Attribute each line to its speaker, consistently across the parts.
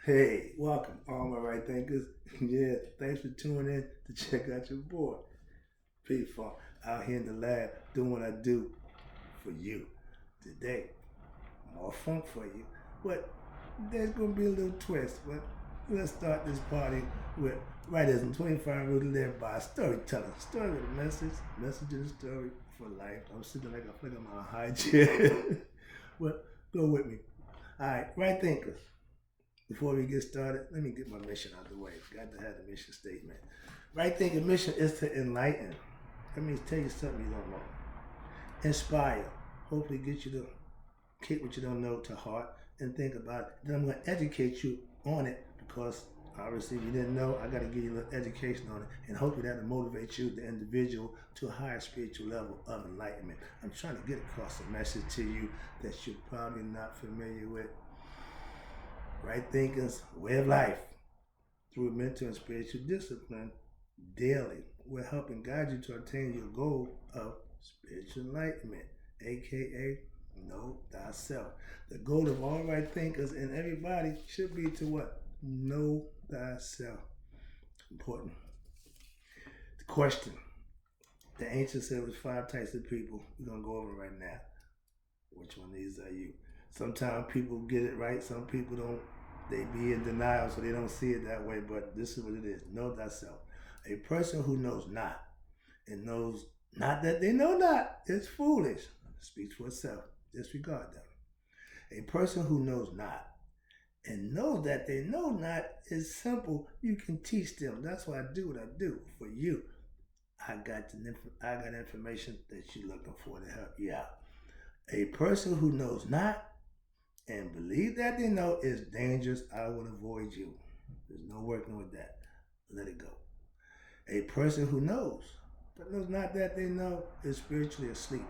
Speaker 1: Hey, welcome, all my right thinkers. Yeah, thanks for tuning in to check out your boy, P Funk, out here in the lab doing what I do for you today. More funk for you. But there's gonna be a little twist. But let's start this party with writism, 25 rules to live by, storytelling, story with a message in the story for life. I'm sitting like I feel like I'm on a high chair. But go with me. All right, right thinkers. Before we get started, let me get my mission out of the way. Got to have the mission statement. Right thinking mission is to enlighten. That means tell you something you don't know. Inspire. Hopefully get you to kick what you don't know to heart and think about it. Then I'm going to educate you on it because obviously if you didn't know, I got to give you a little education on it. And hopefully that'll motivate you, the individual, to a higher spiritual level of enlightenment. I'm trying to get across a message to you that you're probably not familiar with. Right thinking's way of life through mental and spiritual discipline daily. We're helping guide you to attain your goal of spiritual enlightenment, aka know thyself. The goal of all right thinkers and everybody should be to what? Know thyself. Important. The question. The ancients said there was 5 types of people. We're going to go over right now. Which one of these are you? Sometimes people get it right, some people don't. They be in denial, so they don't see it that way, but this is what it is. Know thyself. A person who knows not, and knows not that they know not, is foolish. Speaks for itself. Disregard them. A person who knows not, and knows that they know not, is simple. You can teach them. That's why I do what I do for you. I got information that you're looking for to help you out. A person who knows not and believe that they know is dangerous. I will avoid you. There's no working with that. Let it go. A person who knows, but knows not that they know, is spiritually asleep.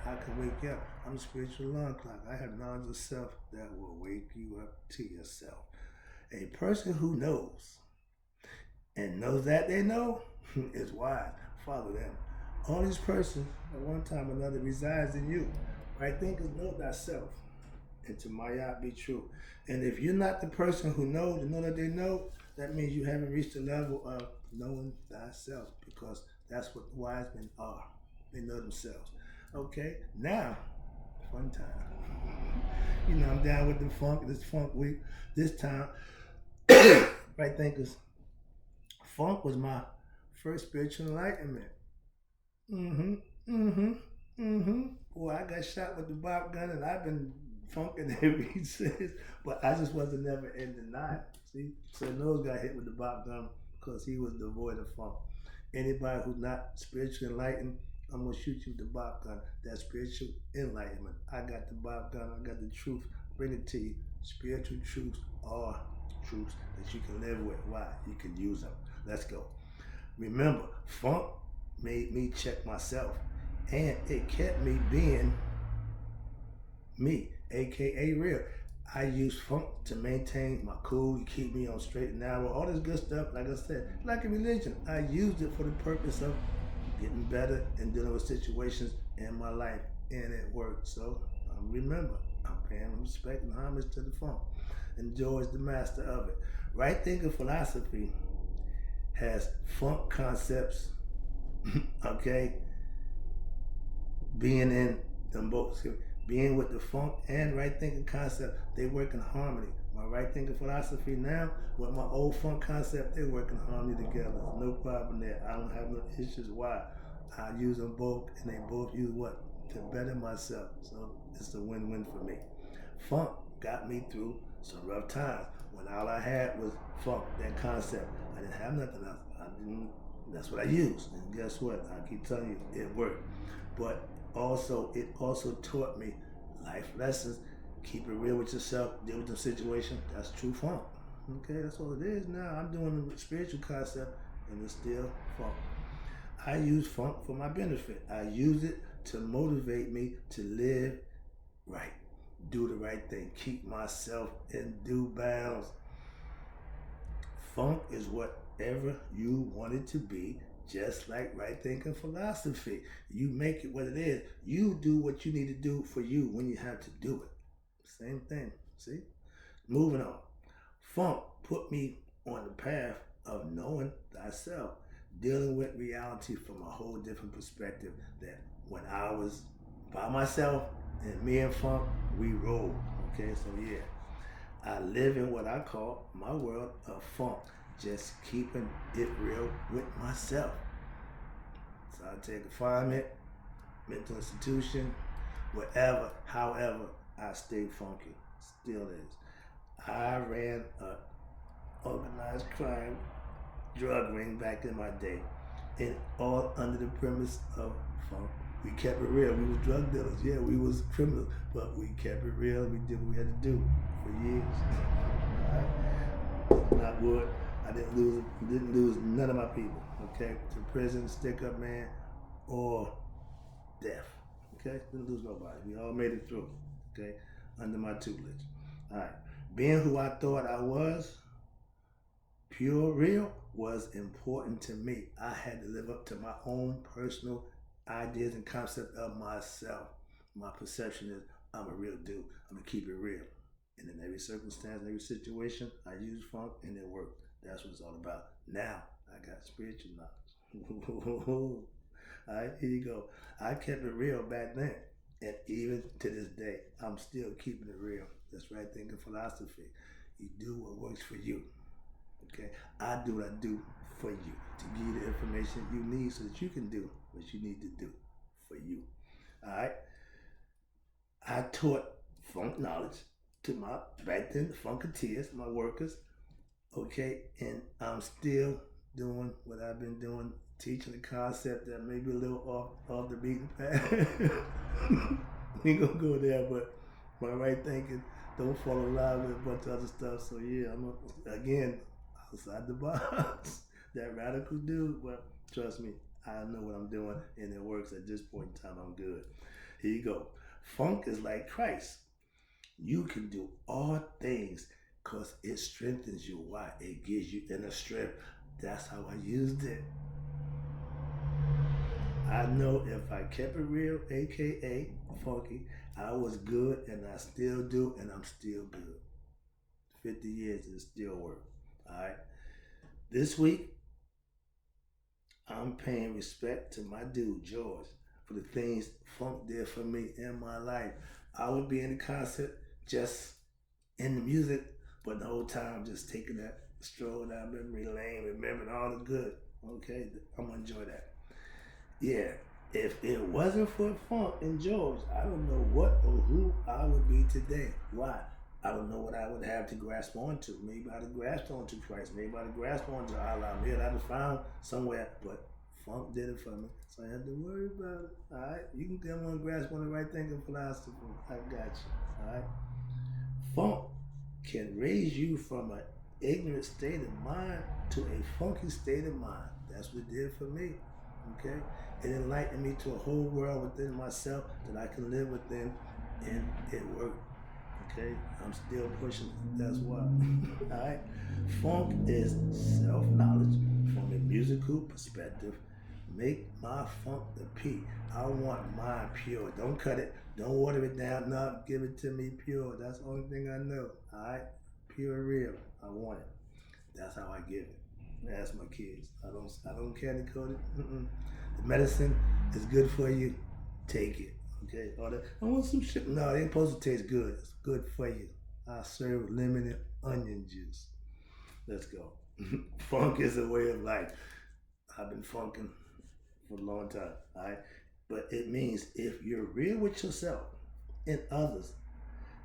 Speaker 1: I can wake you up. I'm a spiritual alarm clock. I have knowledge of self that will wake you up to yourself. A person who knows and knows that they know is wise. Follow them. All these persons, at one time or another, resides in you. Right thinkers know thyself. And to Maya be true. And if you're not the person who knows and know that they know, that means you haven't reached the level of knowing thyself, because that's what the wise men are. They know themselves. Okay, now, fun time. You know, I'm down with the funk, this funk week. This time, right thinkers, funk was my first spiritual enlightenment. Boy, I got shot with the Bob gun and I've been funking ever since. But I just wasn't never in denial. See? So Nose got hit with the Bob gun because he was devoid of funk. Anybody who's not spiritually enlightened, I'm gonna shoot you with the Bob gun. That's spiritual enlightenment. I got the Bob gun, I got the truth. Bring it to you. Spiritual truths are truths that you can live with. Why? You can use them. Let's go. Remember, funk made me check myself, and it kept me being me, aka real. I use funk to maintain my cool, to keep me on straight and narrow, all this good stuff. Like I said, like a religion, I used it for the purpose of getting better and dealing with situations in my life, and it worked. So remember, I'm paying respect and homage to the funk, and Joe is the master of it. Right thinking philosophy has funk concepts, okay? Being in them both, being with the funk and right thinking concept, they work in harmony. My right thinking philosophy now with my old funk concept, they work in harmony together. No problem there. I don't have no issues. Why? I use them both, and they both use what? To better myself. So it's a win-win for me. Funk got me through some rough times when all I had was funk, that concept. I didn't have nothing else. That's what I used. And guess what? I keep telling you, it worked. But also, it also taught me life lessons. Keep it real with yourself. Deal with the situation. That's true funk. Okay, that's all it is now. I'm doing the spiritual concept, and it's still funk. I use funk for my benefit. I use it to motivate me to live right, do the right thing, keep myself in due bounds. Funk is whatever you want it to be, just like right thinking philosophy. You make it what it is. You do what you need to do for you when you have to do it. Same thing. See? Moving on. Funk put me on the path of knowing thyself, dealing with reality from a whole different perspective than when I was by myself and me and funk, we roll. Okay, so yeah. I live in what I call my world of funk, just keeping it real with myself. So I take confinement, mental institution, whatever, however, I stay funky. Still is. I ran a organized crime drug ring back in my day, and all under the premise of funk. We kept it real. We was drug dealers. Yeah, we was criminals, but we kept it real. We did what we had to do for years. All right? Not wood. I didn't lose none of my people. Okay, to prison, stick up man, or death. Okay, didn't lose nobody. We all made it through. Okay, under my tutelage. All right, being who I thought I was, pure real, was important to me. I had to live up to my own personal ideas and concept of myself. My perception is I'm a real dude. I'm gonna keep it real. And in every circumstance, every situation, I use funk and it worked. That's what it's all about. Now I got spiritual knowledge. All right, here you go. I kept it real back then. And even to this day, I'm still keeping it real. That's right thinking philosophy. You do what works for you. Okay, I do what I do for you to give you the information you need so that you can do what you need to do for you. All right. I taught funk knowledge to my back then the funketeers, my workers. Okay, and I'm still doing what I've been doing, teaching the concept that may be a little off the beaten path. We ain't gonna go there, but my right thinking don't fall in line with a bunch of other stuff. So yeah, again outside the box, that radical dude. But trust me, I know what I'm doing, and it works. At this point in time, I'm good. Here you go. Funk is like Christ. You can do all things because it strengthens you. Why? It gives you inner strength. That's how I used it. I know if I kept it real, aka funky, I was good, and I still do, and I'm still good. 50 years and it still works. All right. This week, I'm paying respect to my dude George for the things funk did for me in my life. I would be in the concert just in the music, but the whole time just taking that stroll down memory lane, remembering all the good. Okay, I'm gonna enjoy that. Yeah, if it wasn't for funk and George, I don't know what or who I would be today. Why? I don't know what I would have to grasp onto. Maybe I'd have grasped onto Christ. Maybe I'd have grasped onto Allah. Maybe I'd have found somewhere, but funk did it for me, so I had to worry about it. All right, you can come on, grasp on the right thinking philosophy. I got you. All right, funk can raise you from an ignorant state of mind to a funky state of mind. That's what it did for me. Okay, it enlightened me to a whole world within myself that I can live within, and it worked. Okay, I'm still pushing it. That's why. All right, funk is self-knowledge from a musical perspective. Make my funk the P. I want mine pure. Don't cut it. Don't water it down. No, give it to me pure. That's the only thing I know. All right, pure, real. I want it. That's how I give it. Ask my kids. I don't candy coat it. The medicine is good for you. Take it. Okay. I want some shit. No, it ain't supposed to taste good. It's good for you. I serve lemon and onion juice. Let's go. Funk is a way of life. I've been funking for a long time. All right. But it means if you're real with yourself and others,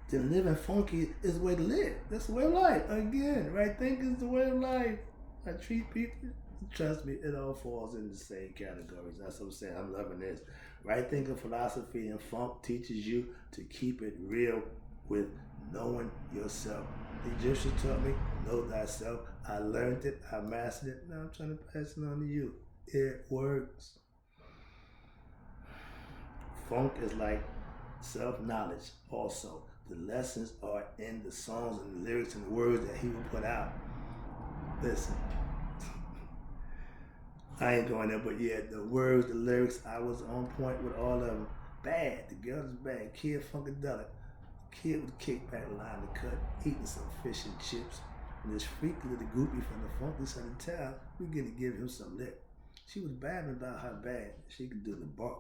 Speaker 1: then living funky is the way to live. That's the way of life. Again, right thinking is the way of life. I treat people, trust me, it all falls in the same categories. That's what I'm saying. I'm loving this. Right thinking philosophy and funk teaches you to keep it real with knowing yourself. The Egyptian taught me, know thyself. I learned it, I mastered it. Now I'm trying to pass it on to you. It works. Funk is like self-knowledge also. The lessons are in the songs and the lyrics and the words that he will put out. Listen, I ain't going there, but yeah, the words, the lyrics, I was on point with all of them. Bad, the girl is bad. Kid funkadelic. Kid with a kickback line to cut, eating some fish and chips. And this freaky little groupie from the funky side of town, we get to give him some lip. She was babbling about how bad she could do the bump.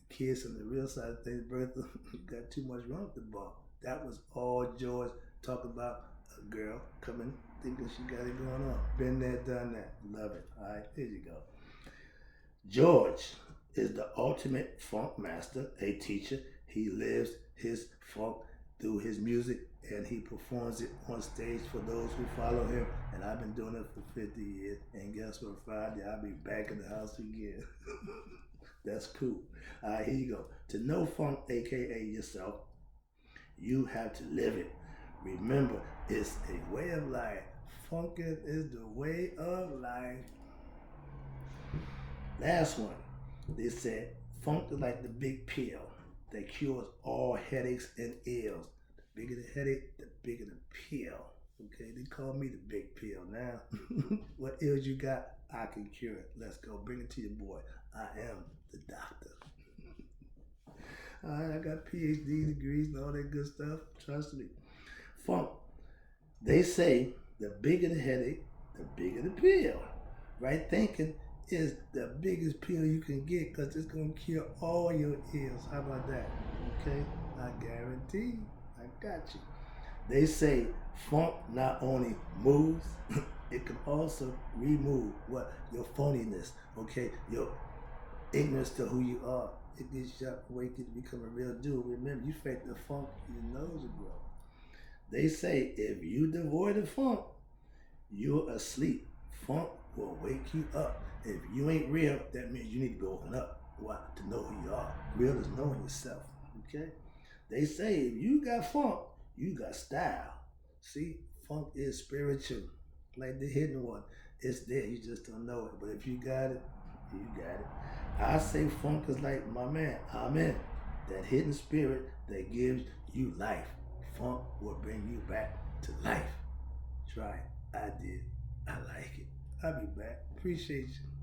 Speaker 1: The kids on the real side of things, Bertha, got too much wrong with the bump. That was all George talking about a girl coming thinking she got it going on. Been there, done that. Love it. All right, here you go. George is the ultimate funk master, a teacher. He lives his funk through his music and he performs it on stage for those who follow him. And I've been doing it for 50 years. And guess what? Friday, I'll be back in the house again. That's cool. All right, here you go. To know funk, aka yourself, you have to live it. Remember, it's a way of life. Funkin' is the way of life. Last one. They said, funk is like the big pill that cures all headaches and ills. The bigger the headache, the bigger the pill. Okay, they call me the big pill now. What ills you got, I can cure it. Let's go. Bring it to your boy. I am the doctor. All right, I got PhD degrees and all that good stuff. Trust me. Funk. They say the bigger the headache, the bigger the pill. Right thinking is the biggest pill you can get because it's going to cure all your ills. How about that? Okay? I guarantee. I got you. They say funk not only moves, it can also remove what? Your phoniness. Okay? Your ignorance to who you are. It gets you awake to become a real dude. Remember, you fake the funk, your nose will grow. They say if you devoid of funk, you're asleep. Funk will wake you up. If you ain't real, that means you need to go open up. Why? To know who you are. Real is knowing yourself. Okay? They say if you got funk, you got style. See, funk is spiritual. Like the hidden one. It's there. You just don't know it. But if you got it, you got it. I say funk is like my man, Amen. That hidden spirit that gives you life. Funk will bring you back to life. Try it. I did. I like it. I'll be back. Appreciate you.